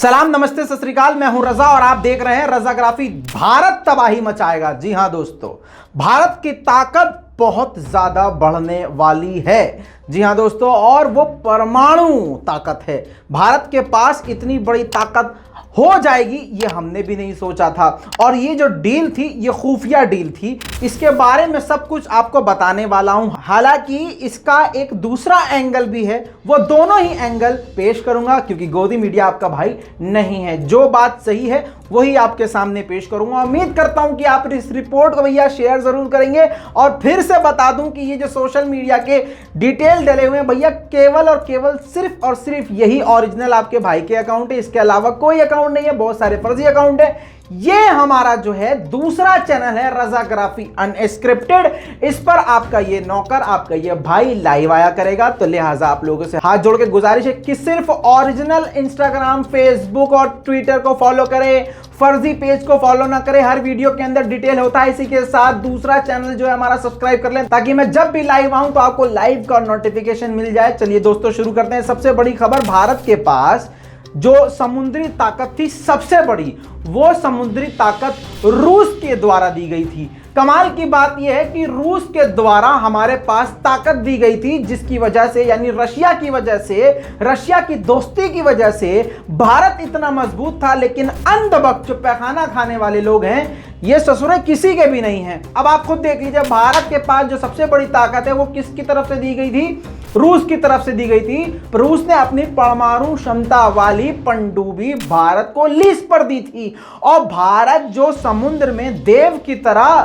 सलाम, नमस्ते, सत श्री अकाल। मैं हूं रजा और आप देख रहे हैं रजाग्राफी। भारत तबाही मचाएगा। जी हां दोस्तों, भारत की ताकत बहुत ज्यादा बढ़ने वाली है। जी हां दोस्तों, और वो परमाणु ताकत है। भारत के पास इतनी बड़ी ताकत हो जाएगी ये हमने भी नहीं सोचा था। और ये जो डील थी ये खुफिया डील थी। इसके बारे में सब कुछ आपको बताने वाला हूं। हालांकि इसका एक दूसरा एंगल भी है, वो दोनों ही एंगल पेश करूंगा क्योंकि गोदी मीडिया आपका भाई नहीं है। जो बात सही है वही आपके सामने पेश करूंगा। उम्मीद करता हूं कि आप इस रिपोर्ट को भैया शेयर जरूर करेंगे। और फिर से बता दूं कि ये जो सोशल मीडिया के डिटेल डले हुए हैं भैया, केवल और केवल सिर्फ और सिर्फ यही ओरिजिनल आपके भाई के अकाउंट है। इसके अलावा कोई अकाउंट नहीं है, बहुत सारे फर्जी अकाउंट है। ये हमारा जो है दूसरा चैनल है रजाग्राफी अनस्क्रिप्टेड। इस पर आपका ये नौकर, आपका ये भाई लाइव आया करेगा। तो लिहाजा आप लोगों से हाथ जोड़ के गुजारिश है कि सिर्फ ओरिजिनल इंस्टाग्राम, फेसबुक और ट्विटर को फॉलो करें, फर्जी पेज को फॉलो ना करें। हर वीडियो के अंदर डिटेल होता है। इसी के साथ दूसरा चैनल जो है हमारा सब्सक्राइब कर लें ताकि मैं जब भी लाइव आऊं तो आपको लाइव का नोटिफिकेशन मिल जाए। चलिए दोस्तों शुरू करते हैं। सबसे बड़ी खबर, भारत के पास जो समुद्री ताकत थी सबसे बड़ी, वो समुद्री ताकत रूस के द्वारा दी गई थी। कमाल की बात यह है कि रूस के द्वारा हमारे पास ताकत दी गई थी, जिसकी वजह से यानी रशिया की वजह से, रशिया की दोस्ती की वजह से भारत इतना मजबूत था। लेकिन अंधभक्त जो पैखाना खाने वाले लोग हैं ये ससुरे किसी के भी नहीं हैं। अब आप खुद देख लीजिए, भारत के पास जो सबसे बड़ी ताकत है वो किसकी तरफ से दी गई थी? रूस की तरफ से दी गई थी। रूस ने अपनी परमाणु क्षमता वाली पनडुब्बी भारत को लीज पर दी थी। और भारत जो समुद्र में देव की तरह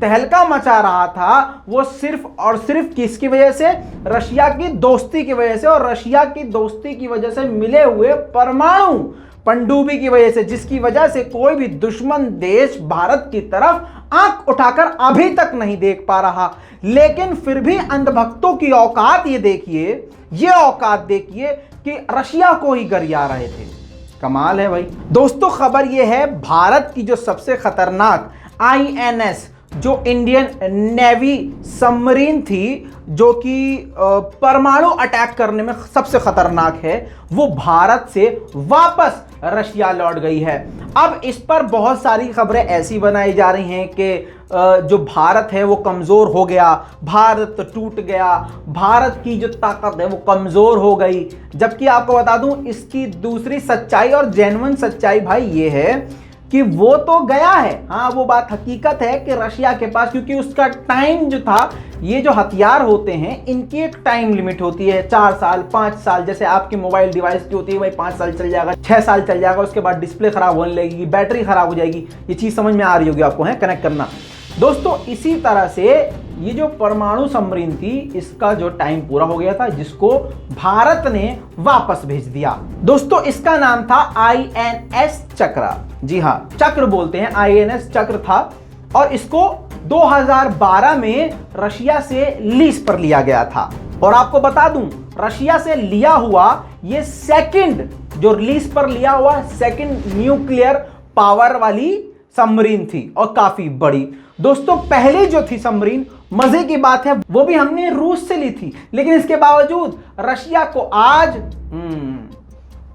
तहलका मचा रहा था वो सिर्फ और सिर्फ किसकी वजह से? रशिया की दोस्ती की वजह से। और रशिया की दोस्ती की वजह से मिले हुए परमाणु पनडुब्बी की वजह से, जिसकी वजह से कोई भी दुश्मन देश भारत की तरफ आंख उठाकर अभी तक नहीं देख पा रहा। लेकिन फिर भी अंधभक्तों की औकात ये देखिए, ये औकात देखिए कि रशिया को ही गरिया रहे थे। कमाल है भाई। दोस्तों खबर ये है, भारत की जो सबसे खतरनाक आईएनएस जो इंडियन नेवी सबमरीन थी, जो कि परमाणु अटैक करने में सबसे खतरनाक है, वो भारत से वापस रशिया लौट गई है। अब इस पर बहुत सारी खबरें ऐसी बनाई जा रही हैं कि जो भारत है वो कमजोर हो गया, भारत टूट गया, भारत की जो ताकत है वो कमजोर हो गई। जबकि आपको बता दूं इसकी दूसरी सच्चाई और जेन्युइन सच्चाई भाई ये है कि वो तो गया है। हाँ, वो बात हकीकत है कि रशिया के पास, क्योंकि उसका टाइम जो था, ये जो हथियार होते हैं इनकी एक टाइम लिमिट होती है, 4 साल 5 साल। जैसे आपकी मोबाइल डिवाइस की होती है भाई, 5 साल चल जाएगा, 6 साल चल जाएगा, उसके बाद डिस्प्ले खराब होने लगेगी, बैटरी खराब हो जाएगी। ये चीज समझ में आ रही होगी आपको, है कनेक्ट करना। दोस्तों इसी तरह से ये जो परमाणु सबमरीन थी इसका जो टाइम पूरा हो गया था, जिसको भारत ने वापस भेज दिया। दोस्तों इसका नाम था आईएनएस चक्र। जी हां, चक्र बोलते हैं, आईएनएस चक्र था। और इसको 2012 में रशिया से लीज पर लिया गया था। और आपको बता दूं, रशिया से लिया हुआ ये सेकंड, जो लीज पर लिया हुआ सेकंड न्यूक्लियर पावर वाली सबमरीन थी, और काफी बड़ी। दोस्तों पहले जो थी सबमरीन, मजे की बात है, वो भी हमने रूस से ली थी। लेकिन इसके बावजूद रशिया को आज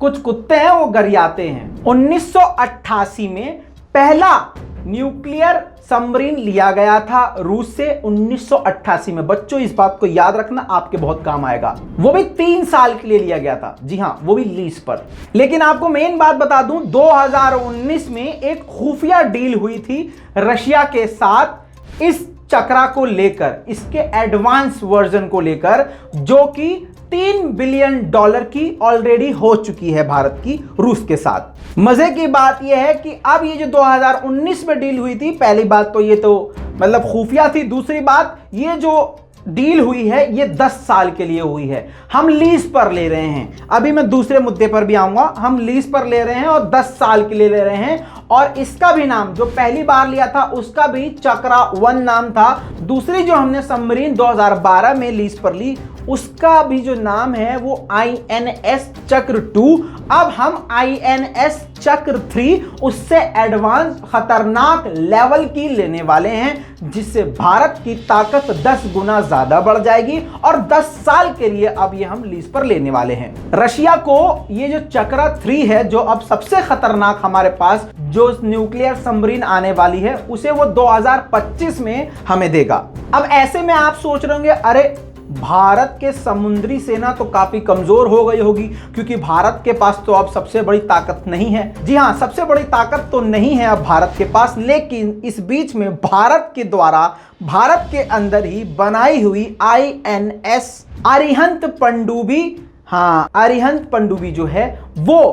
कुछ कुत्ते हैं वो गरियाते हैं। 1988 में पहला न्यूक्लियर सबमरीन लिया गया था रूस से, 1988 में। बच्चों इस बात को याद रखना, आपके बहुत काम आएगा। वो भी 3 साल के लिए लिया गया था। जी हां, वो भी लीज पर। लेकिन आपको मेन बात बता दूं, 2019 में एक खुफिया डील हुई थी रशिया के साथ इस चक्रा को लेकर, इसके एडवांस वर्जन को लेकर, जो कि $3 बिलियन की ऑलरेडी हो चुकी है भारत की रूस के साथ। मजे की बात यह है कि अब ये जो 2019 में डील हुई थी, पहली बात तो ये तो मतलब खुफिया थी। दूसरी बात, ये जो डील हुई है ये 10 साल के लिए हुई है। हम लीज पर ले रहे हैं। अभी मैं दूसरे मुद्दे पर भी आऊंगा। हम लीज पर ले रहे हैं और 10 साल के लिए ले रहे हैं। और इसका भी नाम, जो पहली बार लिया था उसका भी चक्रा 1 नाम था। दूसरी जो हमने सबमरीन 2012 में लीज पर ली, उसका भी जो नाम है वो आईएनएस चक्र 2। अब हम INS चक्र 3 उससे एडवांस खतरनाक लेवल की लेने वाले हैं, जिससे भारत की ताकत 10 गुना ज्यादा बढ़ जाएगी और 10 साल के लिए अब ये हम लीज पर लेने वाले हैं। रशिया को ये जो चक्रा 3 है, जो अब सबसे खतरनाक हमारे पास जो न्यूक्लियर सबमरीन आने वाली है, उसे वो 2025 में हमें देगा। अब ऐसे में आप सोच रहे होंगे, अरे भारत के समुद्री सेना तो काफी कमजोर हो गई होगी, क्योंकि भारत के पास तो अब सबसे बड़ी ताकत नहीं है। जी हां, सबसे बड़ी ताकत तो नहीं है अब भारत के पास, लेकिन इस बीच में भारत के द्वारा भारत के अंदर ही बनाई हुई INS अरिहंत पनडुब्बी, हाँ अरिहंत पनडुब्बी जो है वो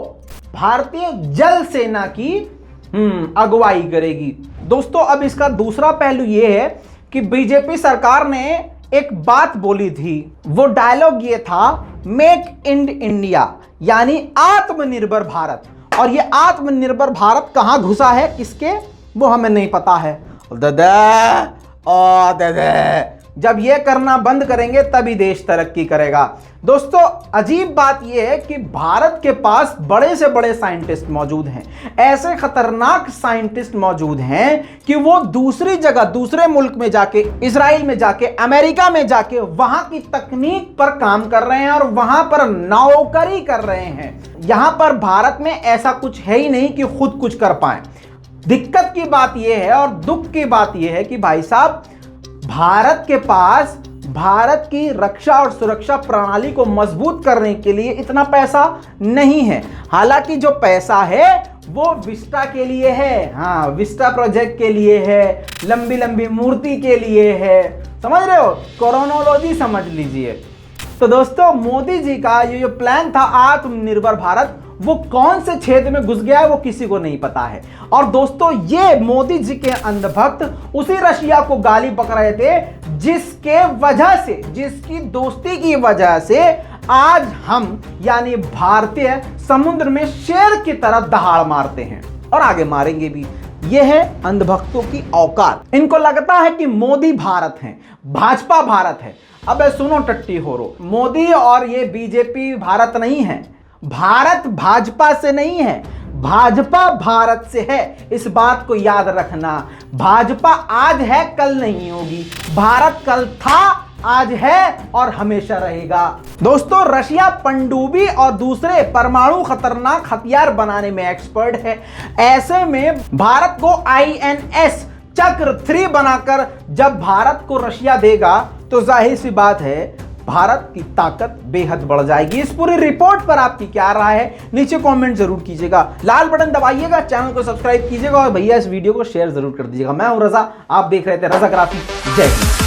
भारतीय जल सेना की अगुवाई करेगी। दोस्तों अब इसका दूसरा पहलू यह है कि बीजेपी सरकार ने एक बात बोली थी, वो डायलॉग ये था, मेक इन इंडिया, यानी आत्मनिर्भर भारत। और ये आत्मनिर्भर भारत कहां घुसा है किसके, वो हमें नहीं पता है। जब ये करना बंद करेंगे तभी देश तरक्की करेगा। दोस्तों अजीब बात यह है कि भारत के पास बड़े से बड़े साइंटिस्ट मौजूद हैं, ऐसे खतरनाक साइंटिस्ट मौजूद हैं कि वो दूसरी जगह, दूसरे मुल्क में जाके, इजराइल में जाके, अमेरिका में जाके वहां की तकनीक पर काम कर रहे हैं और वहां पर नौकरी कर रहे हैं। यहां पर भारत में ऐसा कुछ है ही नहीं कि खुद कुछ कर पाए। दिक्कत की बात यह है और दुख की बात यह है कि भाई साहब, भारत के पास भारत की रक्षा और सुरक्षा प्रणाली को मजबूत करने के लिए इतना पैसा नहीं है। हालांकि जो पैसा है वो विस्टा के लिए है, हाँ विस्टा प्रोजेक्ट के लिए है, लंबी लंबी मूर्ति के लिए है, समझ रहे हो, क्रोनोलॉजी समझ लीजिए। तो दोस्तों मोदी जी का ये जो प्लान था आत्मनिर्भर भारत, वो कौन से क्षेत्र में घुस गया है वो किसी को नहीं पता है। और दोस्तों ये मोदी जी के अंधभक्त उसी रशिया को गाली बक रहे थे जिसके वजह से, जिसकी दोस्ती की वजह से आज हम यानी भारतीय समुद्र में शेर की तरह दहाड़ मारते हैं और आगे मारेंगे भी। यह है अंधभक्तों की औकात। इनको लगता है कि मोदी भारत है, भाजपा भारत है। अबे सुनो टट्टी होरो, मोदी और ये बीजेपी भारत नहीं है, भारत भाजपा से नहीं है, भाजपा भारत से है। इस बात को याद रखना, भाजपा आज है कल नहीं होगी, भारत कल था आज है और हमेशा रहेगा। दोस्तों रशिया पनडुब्बी और दूसरे परमाणु खतरनाक हथियार बनाने में एक्सपर्ट है। ऐसे में भारत को INS चक्र 3 बनाकर जब भारत को रशिया देगा तो जाहिर सी बात है भारत की ताकत बेहद बढ़ जाएगी। इस पूरी रिपोर्ट पर आपकी क्या राय है नीचे कमेंट जरूर कीजिएगा, लाल बटन दबाइएगा, चैनल को सब्सक्राइब कीजिएगा और भैया इस वीडियो को शेयर जरूर कर दीजिएगा। मैं हूं रजा, आप देख रहे थे रजा ग्राफी। जय हिंद।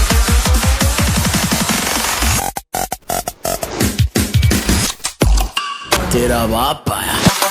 तेरा बाप आया।